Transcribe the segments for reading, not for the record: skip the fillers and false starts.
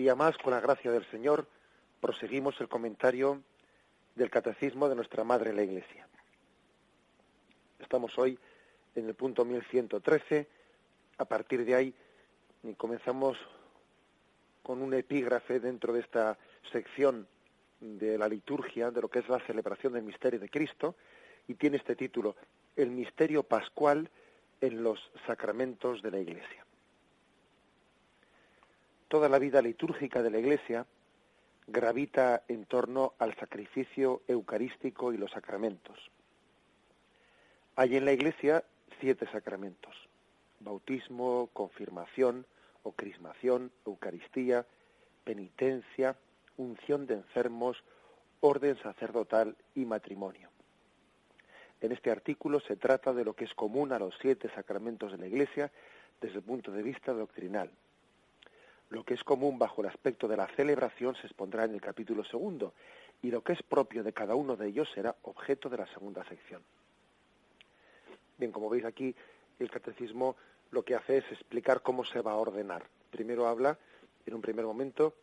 día más, con la gracia del Señor, proseguimos el comentario del Catecismo de nuestra Madre la Iglesia. Estamos hoy en el punto 1113. A partir de ahí comenzamos con un epígrafe dentro de esta sección de la liturgia, de lo que es la celebración del misterio de Cristo, y tiene este título: El misterio pascual en los sacramentos de la Iglesia. Toda la vida litúrgica de la Iglesia gravita en torno al sacrificio eucarístico y los sacramentos. Hay en la Iglesia 7 sacramentos: bautismo, confirmación o crismación, Eucaristía, penitencia, unción de enfermos, orden sacerdotal y matrimonio. En este artículo se trata de lo que es común a los 7 sacramentos de la Iglesia desde el punto de vista doctrinal. Lo que es común bajo el aspecto de la celebración se expondrá en el capítulo 2, y lo que es propio de cada uno de ellos será objeto de la segunda sección. Bien, como veis aquí, el catecismo lo que hace es explicar cómo se va a ordenar. Primero habla, en un primer momento,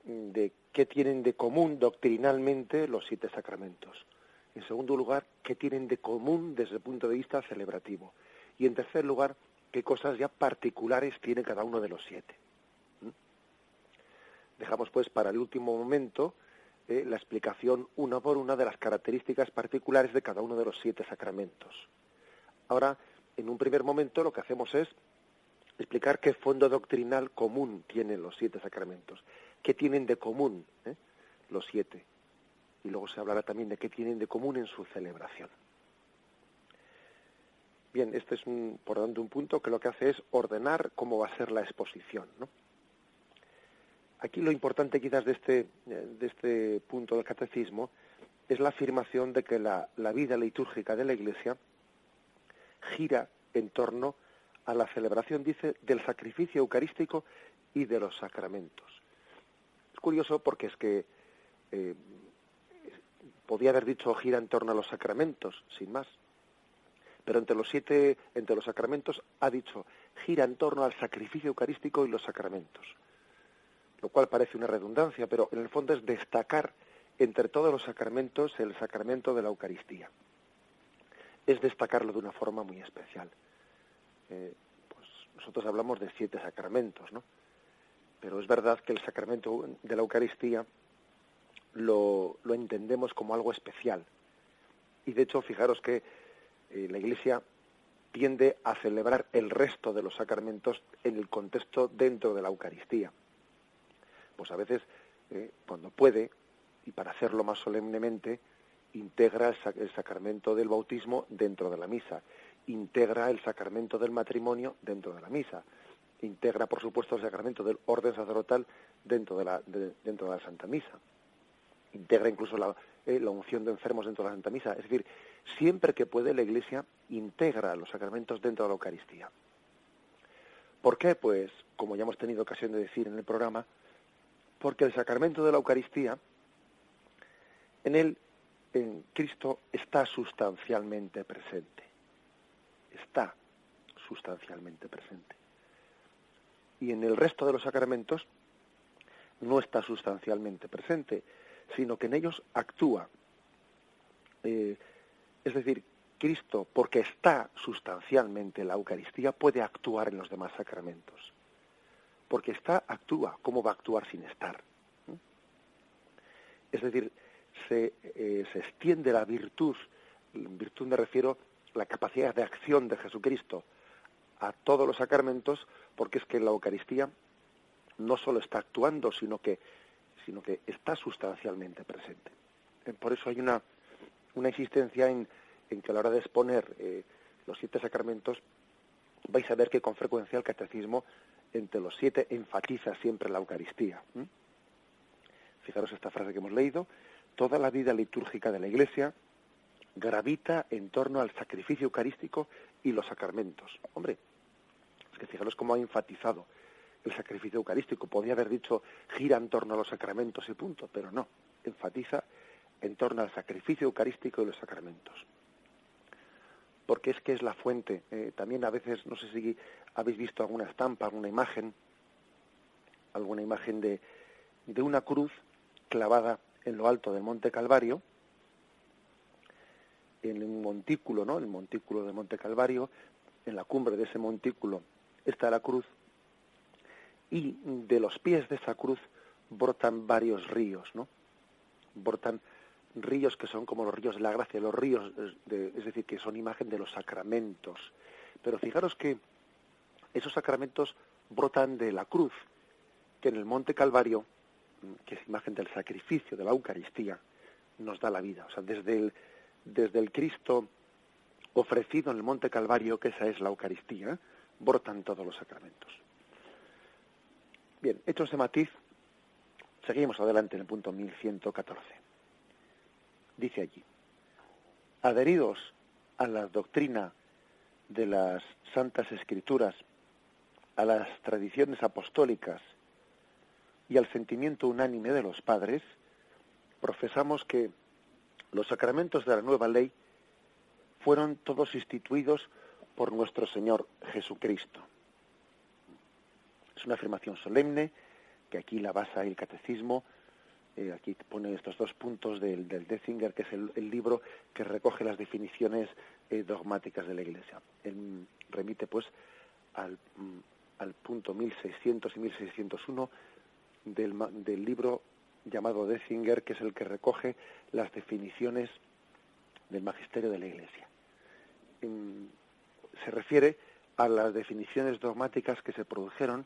de qué tienen de común doctrinalmente los 7 sacramentos. En segundo lugar, qué tienen de común desde el punto de vista celebrativo. Y en tercer lugar, qué cosas ya particulares tiene cada uno de los 7. Dejamos pues para el último momento la explicación una por una de las características particulares de cada uno de los 7 sacramentos. Ahora, en un primer momento, lo que hacemos es explicar qué fondo doctrinal común tienen los 7 sacramentos, qué tienen de común los 7. Y luego se hablará también de qué tienen de común en su celebración. Bien, este es por tanto un punto que lo que hace es ordenar cómo va a ser la exposición, ¿no? Aquí lo importante quizás de este punto del catecismo es la afirmación de que la vida litúrgica de la Iglesia gira en torno a la celebración, dice, del sacrificio eucarístico y de los sacramentos. Es curioso porque es que podía haber dicho gira en torno a los sacramentos, sin más. Pero entre los sacramentos ha dicho gira en torno al sacrificio eucarístico y los sacramentos. Lo cual parece una redundancia, pero en el fondo es destacar entre todos los sacramentos el sacramento de la Eucaristía. Es destacarlo de una forma muy especial. Pues nosotros hablamos de 7 sacramentos, ¿no? Pero es verdad que el sacramento de la Eucaristía lo entendemos como algo especial. Y de hecho, fijaros que la Iglesia tiende a celebrar el resto de los sacramentos en el contexto dentro de la Eucaristía. Pues a veces, cuando puede, y para hacerlo más solemnemente, integra el sacramento del bautismo dentro de la misa, integra el sacramento del matrimonio dentro de la misa, integra, por supuesto, el sacramento del orden sacerdotal dentro de la Santa Misa, integra incluso la unción de enfermos dentro de la Santa Misa. Es decir, siempre que puede, la Iglesia integra los sacramentos dentro de la Eucaristía. ¿Por qué? Pues, como ya hemos tenido ocasión de decir en el programa, porque el sacramento de la Eucaristía, en Cristo está sustancialmente presente. Está sustancialmente presente. Y en el resto de los sacramentos no está sustancialmente presente, sino que en ellos actúa. Es decir, Cristo, porque está sustancialmente en la Eucaristía, puede actuar en los demás sacramentos. Porque actúa. ¿Cómo va a actuar sin estar? Es decir, se extiende la virtud me refiero a la capacidad de acción de Jesucristo a todos los sacramentos, porque es que en la Eucaristía no solo está actuando, sino que está sustancialmente presente. Por eso hay una insistencia en que a la hora de exponer los 7 sacramentos, vais a ver que con frecuencia el catecismo entre los 7 enfatiza siempre la Eucaristía. Fijaros esta frase que hemos leído: toda la vida litúrgica de la Iglesia gravita en torno al sacrificio eucarístico y los sacramentos. Hombre, es que fijaros cómo ha enfatizado el sacrificio eucarístico. Podría haber dicho gira en torno a los sacramentos y punto, pero no, enfatiza en torno al sacrificio eucarístico y los sacramentos. Porque es que es la fuente. También a veces, no sé si habéis visto alguna estampa, alguna imagen alguna imagen de una cruz clavada en lo alto del Monte Calvario, en un montículo, ¿no? El montículo del Monte Calvario, en la cumbre de ese montículo está la cruz, y de los pies de esa cruz brotan varios ríos, ¿no? Brotan ríos que son como los ríos de la gracia, los ríos, es decir, que son imagen de los sacramentos. Pero fijaros que esos sacramentos brotan de la cruz, que en el Monte Calvario, que es imagen del sacrificio, de la Eucaristía, nos da la vida. O sea, desde el Cristo ofrecido en el Monte Calvario, que esa es la Eucaristía, brotan todos los sacramentos. Bien, hecho ese matiz, seguimos adelante en el punto 1114. Dice allí: adheridos a la doctrina de las Santas Escrituras, a las tradiciones apostólicas y al sentimiento unánime de los padres, profesamos que los sacramentos de la nueva ley fueron todos instituidos por nuestro Señor Jesucristo. Es una afirmación solemne que aquí la basa el Catecismo. Aquí pone estos dos puntos del Detzinger, que es el libro que recoge las definiciones dogmáticas de la Iglesia. Él remite pues al punto 1600 y 1601 del libro llamado Detzinger, que es el que recoge las definiciones del magisterio de la Iglesia. Se refiere a las definiciones dogmáticas que se produjeron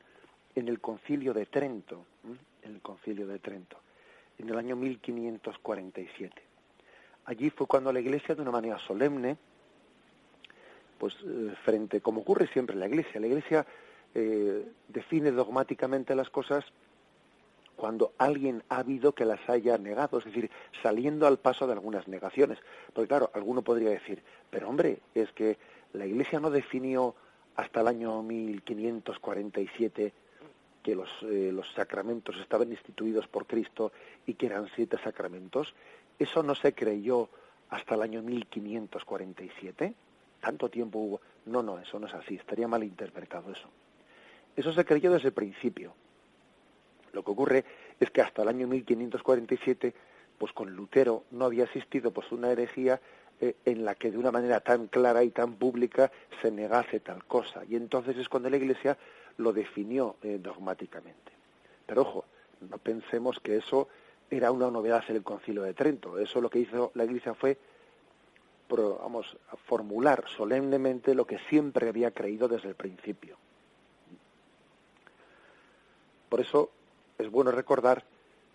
en el Concilio de Trento, en el año 1547. Allí fue cuando la Iglesia, de una manera solemne, pues como ocurre siempre en la Iglesia define dogmáticamente las cosas cuando alguien ha habido que las haya negado, es decir, saliendo al paso de algunas negaciones. Porque claro, alguno podría decir, pero hombre, es que la Iglesia no definió hasta el año 1547 que los sacramentos estaban instituidos por Cristo y que eran 7 sacramentos. ¿Eso no se creyó hasta el año 1547? ¿Tanto tiempo hubo? No, eso no es así, estaría mal interpretado eso. Eso se creyó desde el principio. Lo que ocurre es que hasta el año 1547, pues con Lutero no había existido pues una herejía en la que de una manera tan clara y tan pública se negase tal cosa. Y entonces es cuando la Iglesia lo definió dogmáticamente. Pero ojo, no pensemos que eso era una novedad en el Concilio de Trento. Eso lo que hizo la Iglesia fue formular solemnemente lo que siempre había creído desde el principio. Por eso es bueno recordar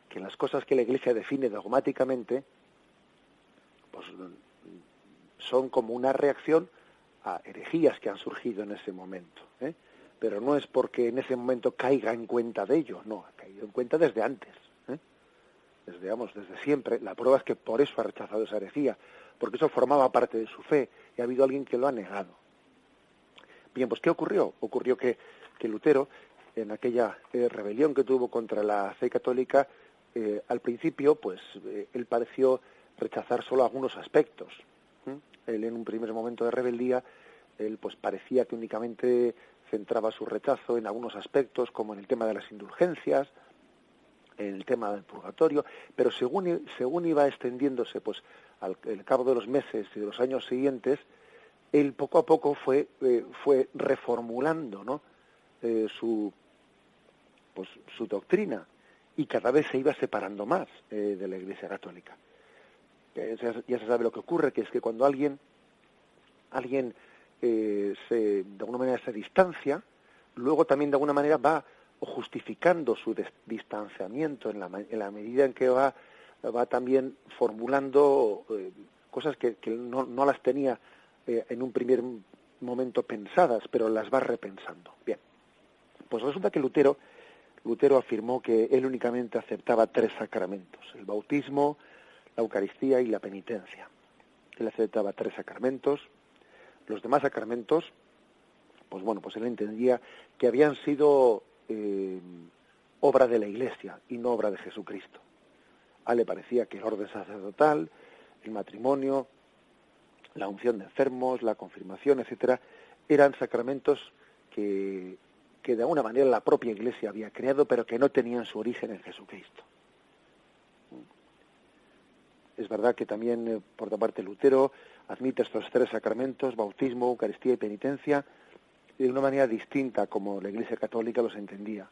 que las cosas que la Iglesia define dogmáticamente pues son como una reacción a herejías que han surgido en ese momento, pero no es porque en ese momento caiga en cuenta de ello, no, ha caído en cuenta desde antes, desde siempre. La prueba es que por eso ha rechazado esa herejía, porque eso formaba parte de su fe y ha habido alguien que lo ha negado. Bien, pues ¿qué ocurrió? Ocurrió que Lutero, en aquella rebelión que tuvo contra la fe católica, al principio, pues él pareció rechazar solo algunos aspectos. Él, en un primer momento de rebeldía, él pues parecía que únicamente centraba su rechazo en algunos aspectos, como en el tema de las indulgencias, en el tema del purgatorio, pero según iba extendiéndose, pues al cabo de los meses y de los años siguientes, él poco a poco fue reformulando, ¿no?, su doctrina, y cada vez se iba separando más de la Iglesia Católica. Ya se sabe lo que ocurre, que es que cuando alguien de alguna manera se distancia, luego también de alguna manera va justificando su distanciamiento en la medida en que va también formulando cosas que no las tenía en un primer momento pensadas, pero las va repensando. Bien, pues resulta que Lutero afirmó que él únicamente aceptaba 3 sacramentos: el bautismo, la Eucaristía y la penitencia. Él aceptaba 3 sacramentos. Los demás sacramentos, pues él entendía que habían sido obra de la Iglesia y no obra de Jesucristo. A él le parecía que el orden sacerdotal, el matrimonio, la unción de enfermos, la confirmación, etcétera, eran sacramentos que que de alguna manera la propia Iglesia había creado, pero que no tenían su origen en Jesucristo. Es verdad que también, por otra parte, Lutero admite estos tres sacramentos, bautismo, Eucaristía y penitencia, de una manera distinta como la Iglesia Católica los entendía.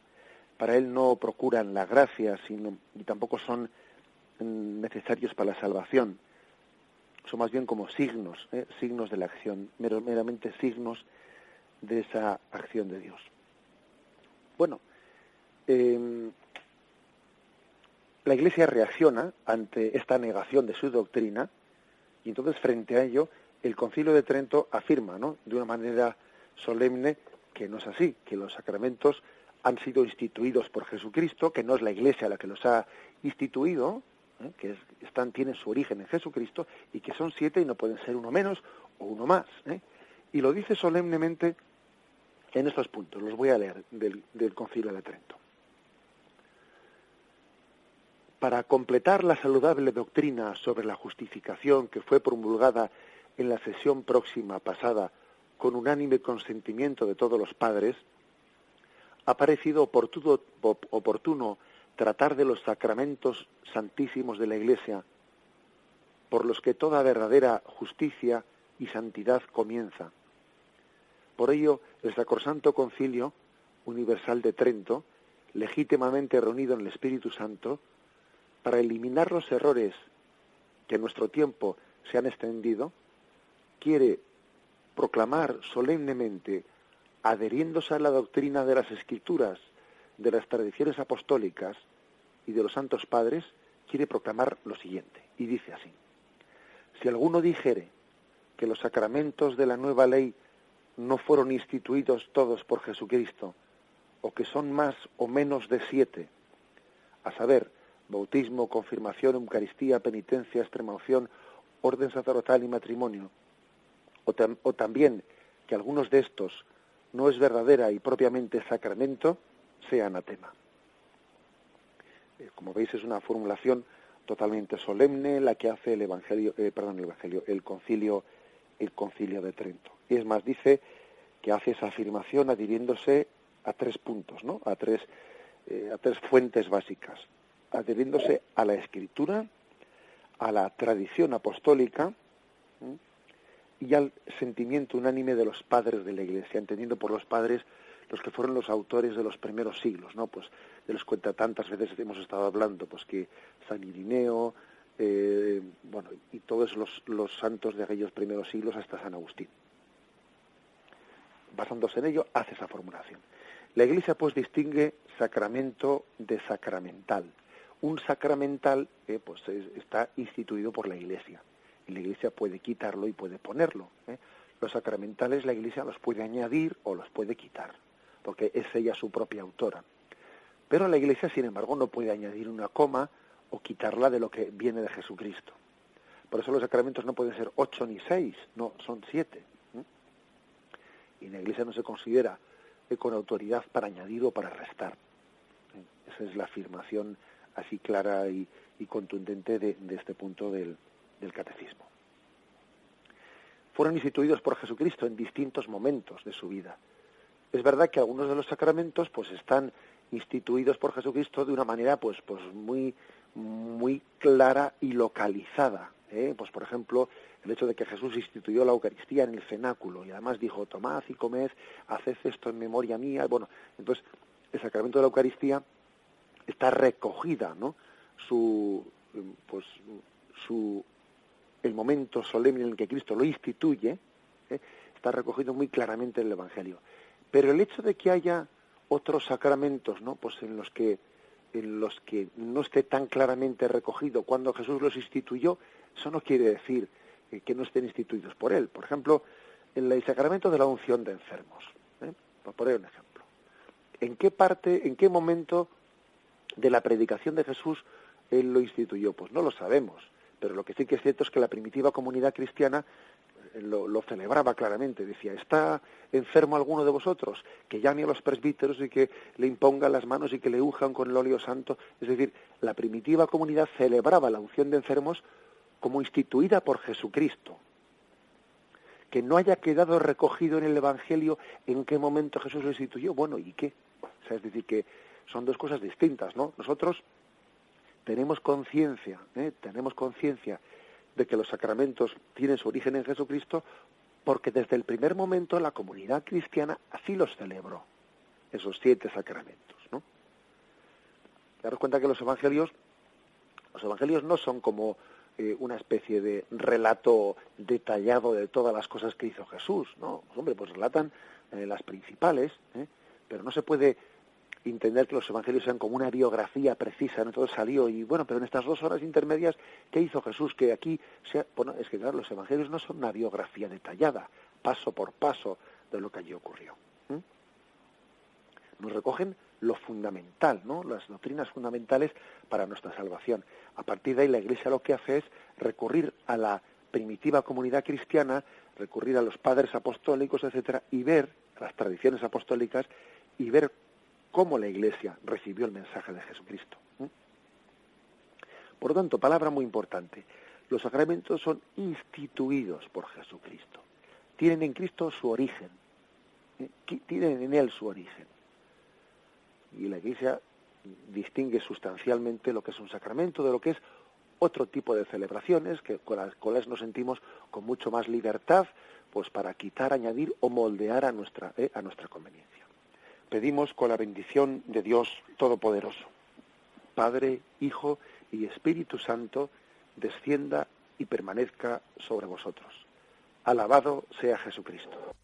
Para él no procuran la gracia, y tampoco son necesarios para la salvación. Son más bien como signos, signos de la acción, meramente signos de esa acción de Dios. Bueno, la Iglesia reacciona ante esta negación de su doctrina, y entonces frente a ello el Concilio de Trento afirma, ¿no?, de una manera solemne, que no es así, que los sacramentos han sido instituidos por Jesucristo, que no es la Iglesia la que los ha instituido, tienen su origen en Jesucristo, y que son 7 y no pueden ser uno menos o uno más. Y lo dice solemnemente en estos puntos. Los voy a leer del Concilio de Trento. Para completar la saludable doctrina sobre la justificación que fue promulgada en la sesión próxima pasada con unánime consentimiento de todos los padres, ha parecido oportuno tratar de los sacramentos santísimos de la Iglesia, por los que toda verdadera justicia y santidad comienza. Por ello, el Sacrosanto Concilio Universal de Trento, legítimamente reunido en el Espíritu Santo, para eliminar los errores que en nuestro tiempo se han extendido, quiere proclamar solemnemente, adheriéndose a la doctrina de las Escrituras, de las tradiciones apostólicas y de los santos padres, quiere proclamar lo siguiente, y dice así: si alguno dijere que los sacramentos de la nueva ley no fueron instituidos todos por Jesucristo, o que son más o menos de 7, a saber, bautismo, confirmación, Eucaristía, penitencia, extremaunción, orden sacerdotal y matrimonio, o también que algunos de estos no es verdadera y propiamente sacramento, sea anatema. Como veis, es una formulación totalmente solemne la que hace el Concilio de Trento. Y es más, dice que hace esa afirmación adhiriéndose a 3 puntos, ¿no? A tres fuentes básicas, adhiriéndose a la Escritura, a la tradición apostólica, y al sentimiento unánime de los padres de la Iglesia, entendiendo por los padres los que fueron los autores de los primeros siglos, ¿no? Pues de los cuenta tantas veces hemos estado hablando, pues que San Irineo, y todos los santos de aquellos primeros siglos hasta San Agustín. Basándose en ello, hace esa formulación. La Iglesia, pues, distingue sacramento de sacramental. Un sacramental, está instituido por la Iglesia. Y la Iglesia puede quitarlo y puede ponerlo. Los sacramentales la Iglesia los puede añadir o los puede quitar, porque es ella su propia autora. Pero la Iglesia, sin embargo, no puede añadir una coma o quitarla de lo que viene de Jesucristo. Por eso los sacramentos no pueden ser 8 ni 6, no, son 7. Y la Iglesia no se considera con autoridad para añadir o para restar. Esa es la afirmación así clara y contundente de este punto del catecismo. Fueron instituidos por Jesucristo en distintos momentos de su vida. Es verdad que algunos de los sacramentos pues están instituidos por Jesucristo de una manera pues muy muy clara y localizada. Pues por ejemplo, el hecho de que Jesús instituyó la Eucaristía en el cenáculo y además dijo: tomad y comed, haced esto en memoria mía. Bueno, entonces el sacramento de la Eucaristía está recogida, ¿no? El momento solemne en el que Cristo lo instituye, está recogido muy claramente en el Evangelio. Pero el hecho de que haya otros sacramentos, ¿no? Pues en los que no esté tan claramente recogido cuando Jesús los instituyó, eso no quiere decir que no estén instituidos por él. Por ejemplo, en el sacramento de la unción de enfermos, por poner un ejemplo. ¿En qué momento de la predicación de Jesús él lo instituyó? Pues no lo sabemos. Pero lo que sí que es cierto es que la primitiva comunidad cristiana lo celebraba claramente. Decía: ¿está enfermo alguno de vosotros? Que llame a los presbíteros y que le impongan las manos y que le unjan con el óleo santo. Es decir, la primitiva comunidad celebraba la unción de enfermos como instituida por Jesucristo. que no haya quedado recogido en el Evangelio en qué momento Jesús lo instituyó. Bueno, ¿y qué? O sea, es decir, que son dos cosas distintas, ¿no? Nosotros tenemos conciencia de que los sacramentos tienen su origen en Jesucristo, porque desde el primer momento la comunidad cristiana así los celebró, esos 7 sacramentos, ¿no? Daros cuenta que los evangelios no son como una especie de relato detallado de todas las cosas que hizo Jesús, ¿no? Pues, hombre, pues relatan las principales, pero no se puede entender que los evangelios sean como una biografía precisa, ¿no? Todo salió y bueno, pero en estas 2 horas intermedias, ¿qué hizo Jesús? Que aquí sea, bueno, es que claro, los evangelios no son una biografía detallada, paso por paso de lo que allí ocurrió. Nos recogen lo fundamental, ¿no? Las doctrinas fundamentales para nuestra salvación. A partir de ahí la Iglesia lo que hace es recurrir a la primitiva comunidad cristiana, recurrir a los padres apostólicos, etcétera, y ver las tradiciones apostólicas y ver cómo la Iglesia recibió el mensaje de Jesucristo. Por lo tanto, palabra muy importante. Los sacramentos son instituidos por Jesucristo. Tienen en Cristo su origen. Tienen en Él su origen. Y la Iglesia distingue sustancialmente lo que es un sacramento de lo que es otro tipo de celebraciones con las cuales nos sentimos con mucho más libertad, pues para quitar, añadir o moldear a nuestra conveniencia. Pedimos con la bendición de Dios Todopoderoso, Padre, Hijo y Espíritu Santo, descienda y permanezca sobre vosotros. Alabado sea Jesucristo.